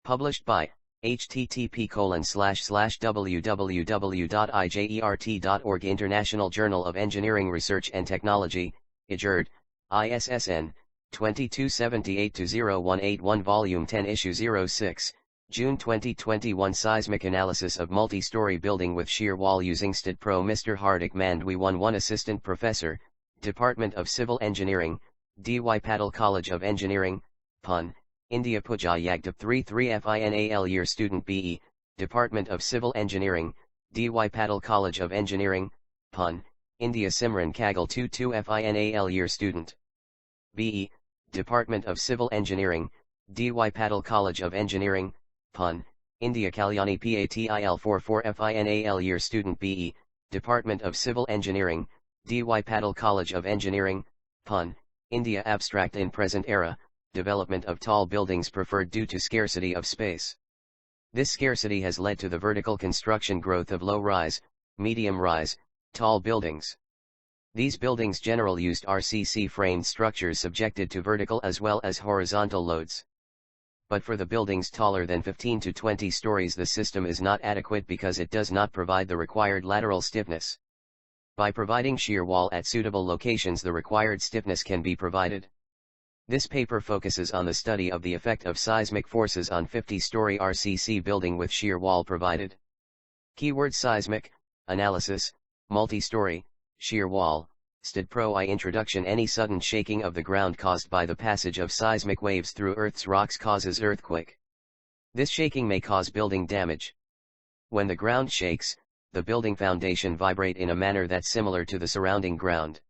Published by http://www.ijert.org International Journal of Engineering Research and Technology, IJERT, ISSN, 2278-0181 Volume 10 Issue 06, June 2021 Seismic Analysis of Multi-Story Building with Shear Wall using STAAD Pro. Mr. Hardik Mandwe 1 Assistant Professor, Department of Civil Engineering, DY Patil College of Engineering, Pune, India. Pooja Jagtap 33 FINAL Year Student BE, Department of Civil Engineering, DY Patil College of Engineering, Pune, India. Simran Kagale 22 FINAL Year Student BE, Department of Civil Engineering, DY Patil College of Engineering, Pune, India. Kalyani Patil 44 FINAL Year Student BE, Department of Civil Engineering, DY Patil College of Engineering, Pune, India. Abstract in present era, development of tall buildings preferred due to scarcity of space. This scarcity has led to the vertical construction growth of low-rise, medium-rise, tall buildings. These buildings generally used RCC-framed structures subjected to vertical as well as horizontal loads. But for the buildings taller than 15 to 20 stories the system is not adequate because it does not provide the required lateral stiffness. By providing shear wall at suitable locations the required stiffness can be provided. This paper focuses on the study of the effect of seismic forces on 50-story RCC building with shear wall provided. Keyword: seismic, analysis, multi-story, shear wall, STAAD Pro. Introduction. Any sudden shaking of the ground caused by the passage of seismic waves through Earth's rocks causes earthquake. This shaking may cause building damage. When the ground shakes, the building foundation vibrate in a manner that's similar to the surrounding ground.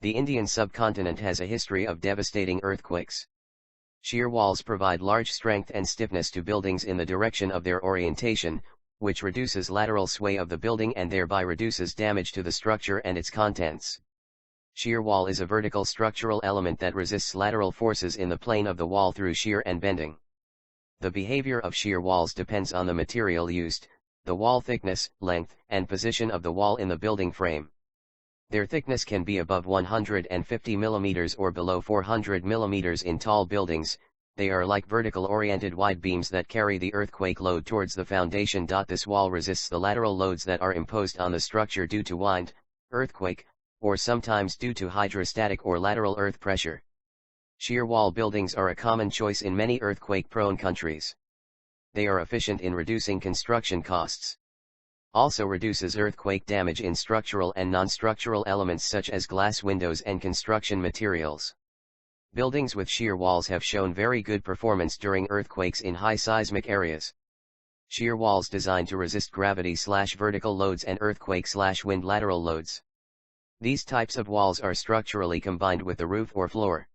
The Indian subcontinent has a history of devastating earthquakes. Shear walls provide large strength and stiffness to buildings in the direction of their orientation, which reduces lateral sway of the building and thereby reduces damage to the structure and its contents. Shear wall is a vertical structural element that resists lateral forces in the plane of the wall through shear and bending. The behavior of shear walls depends on the material used, the wall thickness, length, and position of the wall in the building frame. Their thickness can be above 150 mm or below 400 mm in tall buildings. They are like vertical-oriented wide beams that carry the earthquake load towards the foundation. This wall resists the lateral loads that are imposed on the structure due to wind, earthquake, or sometimes due to hydrostatic or lateral earth pressure. Shear wall buildings are a common choice in many earthquake-prone countries. They are efficient in reducing construction costs. Also reduces earthquake damage in structural and non-structural elements such as glass windows and construction materials. Buildings with shear walls have shown very good performance during earthquakes in high seismic areas. Shear walls designed to resist gravity/vertical loads and earthquake/wind lateral loads. These types of walls are structurally combined with the roof or floor.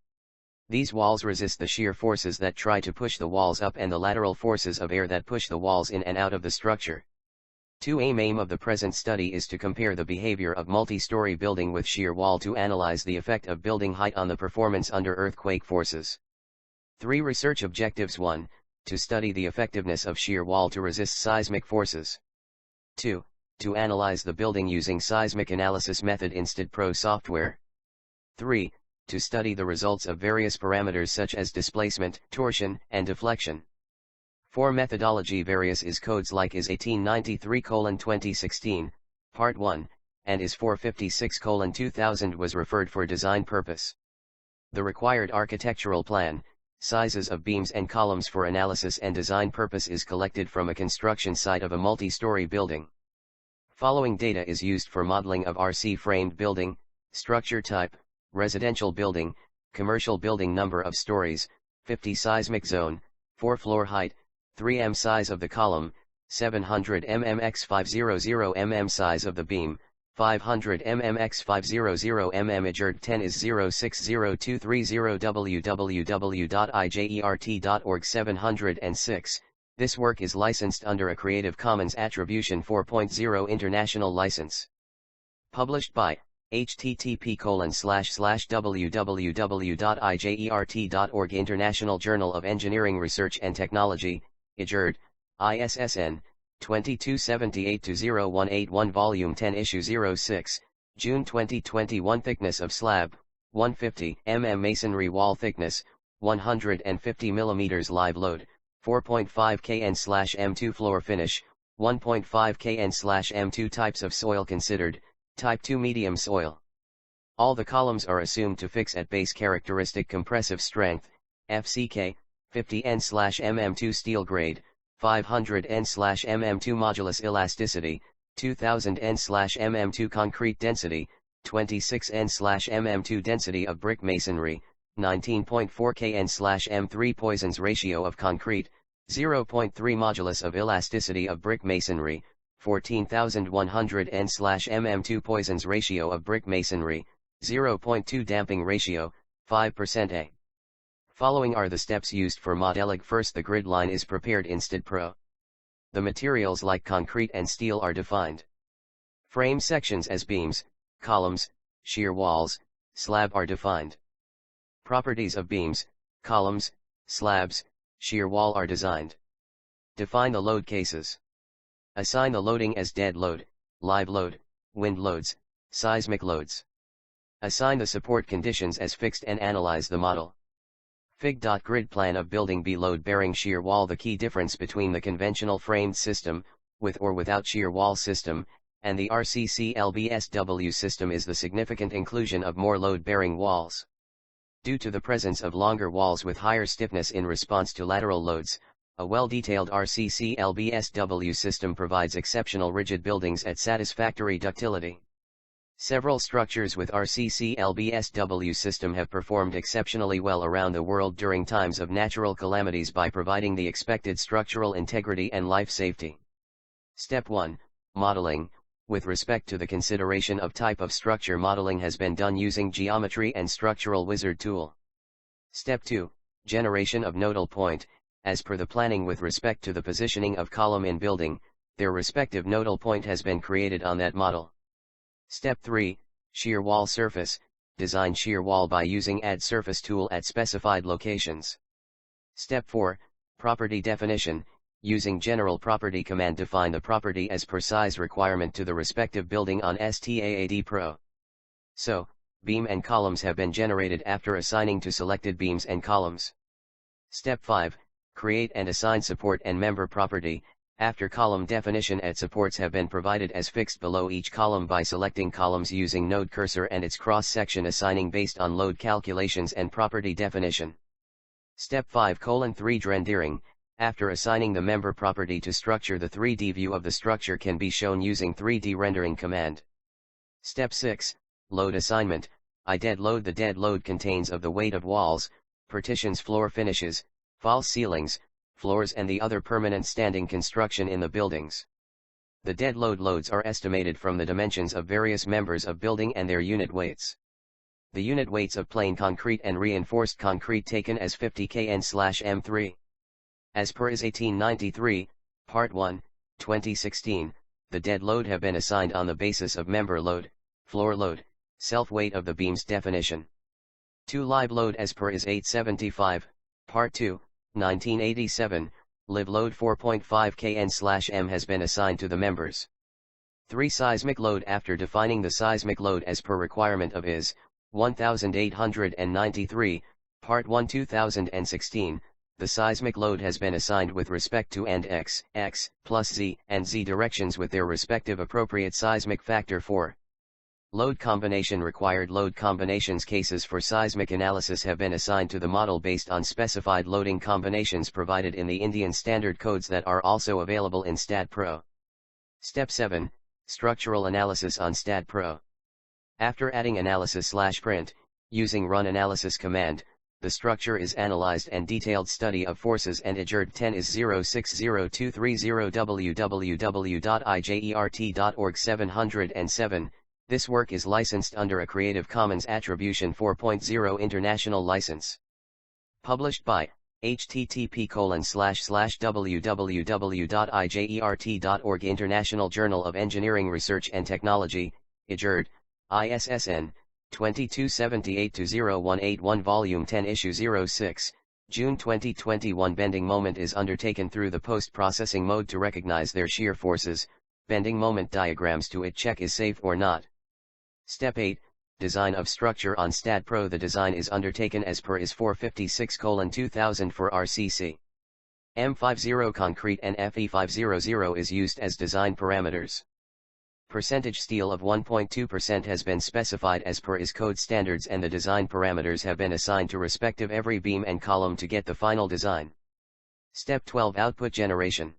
These walls resist the shear forces that try to push the walls up and the lateral forces of air that push the walls in and out of the structure. Aim of the present study is to compare the behavior of multi-story building with shear wall to analyze the effect of building height on the performance under earthquake forces. 3 Research objectives. 1. To study the effectiveness of shear wall to resist seismic forces. 2. To analyze the building using seismic analysis method in STAAD Pro software. 3. To study the results of various parameters such as displacement, torsion, and deflection. 4. Methodology. Various IS codes like IS 1893:2016, Part 1, and IS 456:2000 was referred for design purpose. The required architectural plan, sizes of beams and columns for analysis and design purpose is collected from a construction site of a multi-story building. Following data is used for modeling of RC-framed building, structure type, residential building, commercial building, number of stories, 50 seismic zone, 4 floor height, 3 m size of the column, 700 mm x 500 mm size of the beam, 500 mm x 500 mm. IJERT 10 is 060230 www.ijert.org 706. This work is licensed under a Creative Commons Attribution 4.0 International License. Published by http://www.ijert.org International Journal of Engineering Research and Technology, IJERT, ISSN, 2278-0181 Volume 10 Issue 06, June 2021 Thickness of slab, 150 mm Masonry wall thickness, 150 mm Live load, 4.5 kN/m2 floor finish, 1.5 kN/m2 types of soil considered, type 2 medium soil. All the columns are assumed to fix at base characteristic compressive strength, FCK, 50 N/mm2 steel grade, 500 N/mm2 modulus elasticity, 2000 N/mm2 concrete density, 26 N/mm2 density of brick masonry, 19.4 kN/m3 Poisson's ratio of concrete, 0.3 modulus of elasticity of brick masonry, 14,100 N/mm2 Poisson's ratio of brick masonry, 0.2 damping ratio, 5% A. Following are the steps used for modeling. First, the grid line is prepared in STAAD Pro. The materials like concrete and steel are defined. Frame sections as beams, columns, shear walls, slab are defined. Properties of beams, columns, slabs, shear wall are designed. Define the load cases. Assign the loading as dead load, live load, wind loads, seismic loads. Assign the support conditions as fixed and analyze the model. Fig. Grid plan of building B load-bearing shear wall. The key difference between the conventional framed system, with or without shear wall system, and the RCC LBSW system is the significant inclusion of more load-bearing walls. Due to the presence of longer walls with higher stiffness in response to lateral loads, a well-detailed RCC LBSW system provides exceptional rigid buildings at satisfactory ductility. Several structures with RCC LBSW system have performed exceptionally well around the world during times of natural calamities by providing the expected structural integrity and life safety. Step 1. Modeling. With respect to the consideration of type of structure, modeling has been done using Geometry and Structural Wizard tool. Step 2. Generation of nodal point. As per the planning with respect to the positioning of column in building, their respective nodal point has been created on that model. Step 3. Shear wall surface. Design shear wall by using Add Surface tool at specified locations. Step 4. Property definition. Using General Property command, define the property as per size requirement to the respective building on STAAD Pro. So, beam and columns have been generated after assigning to selected beams and columns. Step 5. Create and assign support and member property. After column definition at supports have been provided as fixed below each column by selecting columns using node cursor and its cross-section assigning based on load calculations and property definition. Step 5:3 Rendering. After assigning the member property to structure, the 3D view of the structure can be shown using 3D rendering command. Step 6. Load assignment. Dead load. The dead load contains of the weight of walls, partitions, floor finishes, false ceilings, floors and the other permanent standing construction in the buildings. The dead load loads are estimated from the dimensions of various members of building and their unit weights. The unit weights of plain concrete and reinforced concrete taken as 50 kN/m3. As per IS 1893, Part 1, 2016, the dead load have been assigned on the basis of member load, floor load, self-weight of the beams definition. 2 Live load as per IS 875, Part 2, 1987, live load 4.5 kN/m has been assigned to the members. 3 Seismic load. After defining the seismic load as per requirement of IS 1893, Part 1 2016, the seismic load has been assigned with respect to and x, plus z, and z directions with their respective appropriate seismic factor for. Load combination required. Load combinations cases for seismic analysis have been assigned to the model based on specified loading combinations provided in the Indian standard codes that are also available in STAAD Pro. Step 7. Structural analysis on STAAD Pro. After adding analysis/print, using run analysis command, the structure is analyzed and detailed study of forces and IJERT 10 is 060230 www.ijert.org 707. This work is licensed under a Creative Commons Attribution 4.0 International License. Published by http://www.ijert.org International Journal of Engineering Research and Technology, IJERT, ISSN, 2278-0181 Volume 10 Issue 06, June 2021 Bending moment is undertaken through the post-processing mode to recognize their shear forces, bending moment diagrams to it check is safe or not. Step 8, Design of structure on STAAD Pro. The design is undertaken as per IS 456:2000 for RCC. M50 concrete and FE500 is used as design parameters. Percentage steel of 1.2% has been specified as per IS code standards, and the design parameters have been assigned to respective every beam and column to get the final design. Step 12, output generation.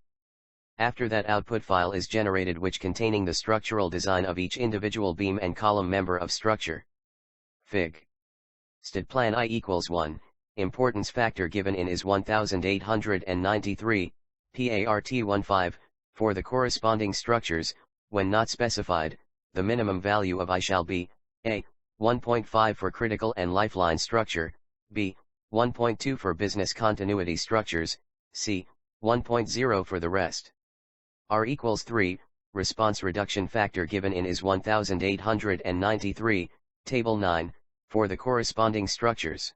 After that, output file is generated which containing the structural design of each individual beam and column member of structure. Fig. STAAD plan I equals 1, importance factor given in is 1893, PART 15, for the corresponding structures. When not specified, the minimum value of I shall be, A, 1.5 for critical and lifeline structure, B, 1.2 for business continuity structures, C, 1.0 for the rest. R equals 3, response reduction factor given in is 1893, table 9, for the corresponding structures.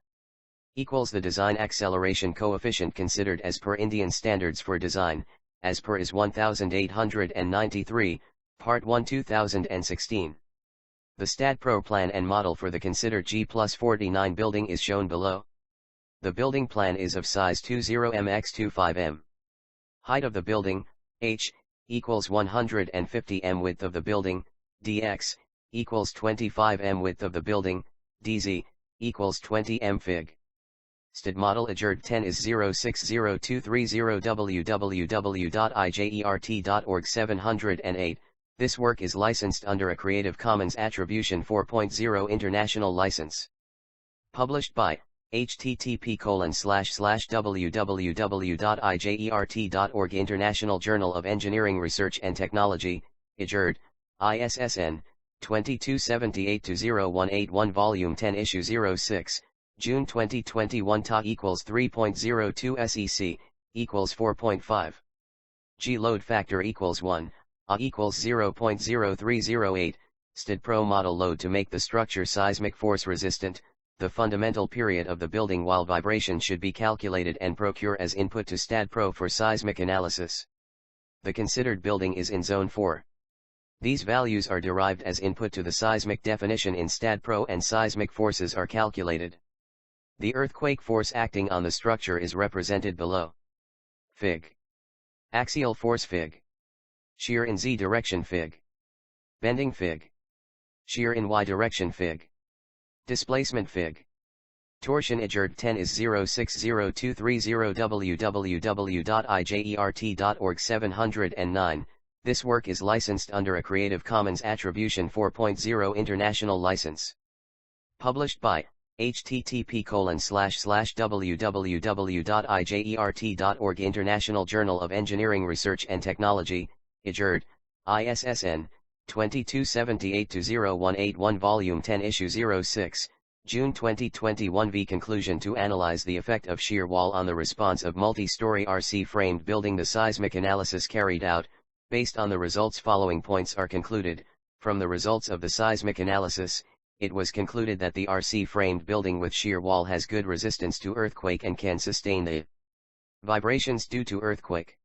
Equals the design acceleration coefficient considered as per Indian standards for design, as per is 1893, Part 1 2016. The STAAD Pro plan and model for the considered G+49 building is shown below. The building plan is of size 20m x 25m. Height of the building, h, equals 150m. Width of the building, dx, equals 25m. Width of the building, dz, equals 20m. Fig. STAAD model IJERT 10 is 060230 www.ijert.org 708. This work is licensed under a Creative Commons Attribution 4.0 International License. Published by http://www.ijert.org International Journal of Engineering Research and Technology, IJERT, ISSN, 2278-0181 Volume 10 Issue 06, June 2021 Ta equals 3.02 SEC, equals 4.5. G load factor equals 1. A equals 0.0308, STAAD Pro model load to make the structure seismic force resistant. The fundamental period of the building while vibration should be calculated and procure as input to STAAD Pro for seismic analysis. The considered building is in Zone 4. These values are derived as input to the seismic definition in STAAD Pro and seismic forces are calculated. The earthquake force acting on the structure is represented below. Fig. Axial force Fig. Shear in Z direction Fig. Bending Fig. Shear in Y direction Fig. Displacement Fig. Torsion IJERT 10 is 060230 www.ijert.org 709. This work is licensed under a Creative Commons Attribution 4.0 International License. Published by http://www.ijert.org International Journal of Engineering Research and Technology, IJERT, ISSN, 2278-0181 Volume 10 Issue 06, June 2021 V. Conclusion. To analyze the effect of shear wall on the response of multi-story RC-framed building, the seismic analysis carried out, based on the results following points are concluded. From the results of the seismic analysis, it was concluded that the RC-framed building with shear wall has good resistance to earthquake and can sustain the vibrations due to earthquake.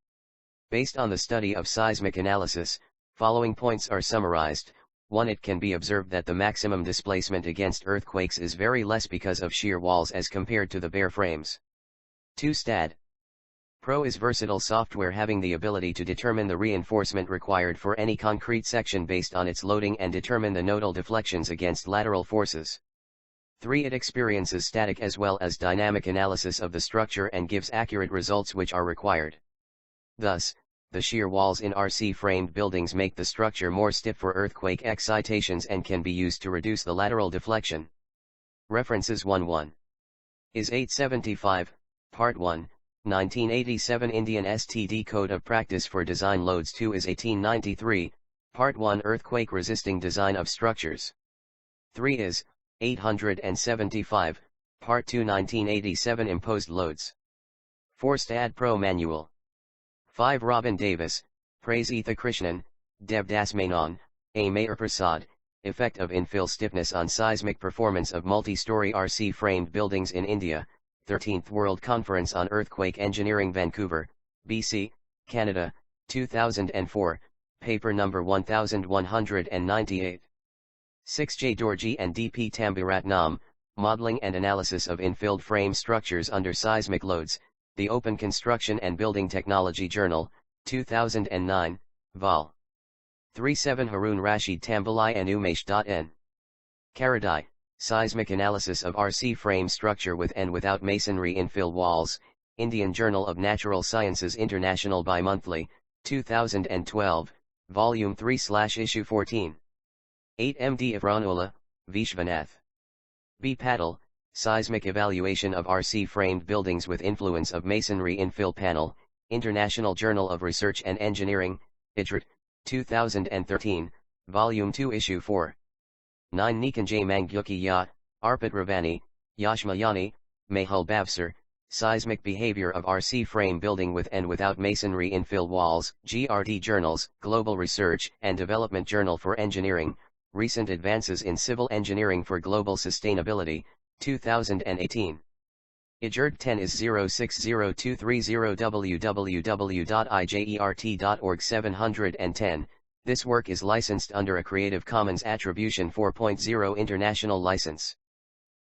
Based on the study of seismic analysis, following points are summarized. 1. It can be observed that the maximum displacement against earthquakes is very less because of shear walls as compared to the bare frames. 2. STAAD Pro is versatile software having the ability to determine the reinforcement required for any concrete section based on its loading and determine the nodal deflections against lateral forces. 3. It experiences static as well as dynamic analysis of the structure and gives accurate results which are required. Thus, the shear walls in RC-framed buildings make the structure more stiff for earthquake excitations and can be used to reduce the lateral deflection. References 1-1. IS 875, Part 1, 1987 Indian STD Code of Practice for Design Loads 2 IS 1893, Part 1 Earthquake Resisting Design of Structures. 3 IS 875, Part 2 1987 Imposed Loads. 4 STAAD Pro Manual. 5 Robin Davis, Praise Etha Krishnan, Devdas Menon, A. Mayor Prasad, Effect of Infill Stiffness on Seismic Performance of Multi-Story RC-Framed Buildings in India, 13th World Conference on Earthquake Engineering Vancouver, BC, Canada, 2004, paper number 1198. 6 J. Dorji and D. P. Tambiratnam, Modeling and Analysis of Infilled Frame Structures Under Seismic Loads, The Open Construction and Building Technology Journal, 2009, Vol. 37 Harun Rashid Tambalai and Umesh.N. Karadai, Seismic Analysis of RC Frame Structure with and Without Masonry Infill Walls, Indian Journal of Natural Sciences International Bi-Monthly, 2012, Volume 3/Issue 14. 8 MD Ivranullah, Vishwanath. B. Patil, Seismic Evaluation of RC Framed Buildings with Influence of Masonry Infill Panel, International Journal of Research and Engineering, IJERT, 2013, Volume 2 Issue 4. 9 Nikanjay Mangyuki Ya, Arpit Ravani, Yashmayani, Mehul Bavsar, Seismic Behavior of RC Frame Building with and Without Masonry Infill Walls, GRT Journals, Global Research and Development Journal for Engineering, Recent Advances in Civil Engineering for Global Sustainability, 2018. IJERT 10 is 060230 www.ijert.org 710. This work is licensed under a Creative Commons Attribution 4.0 International License.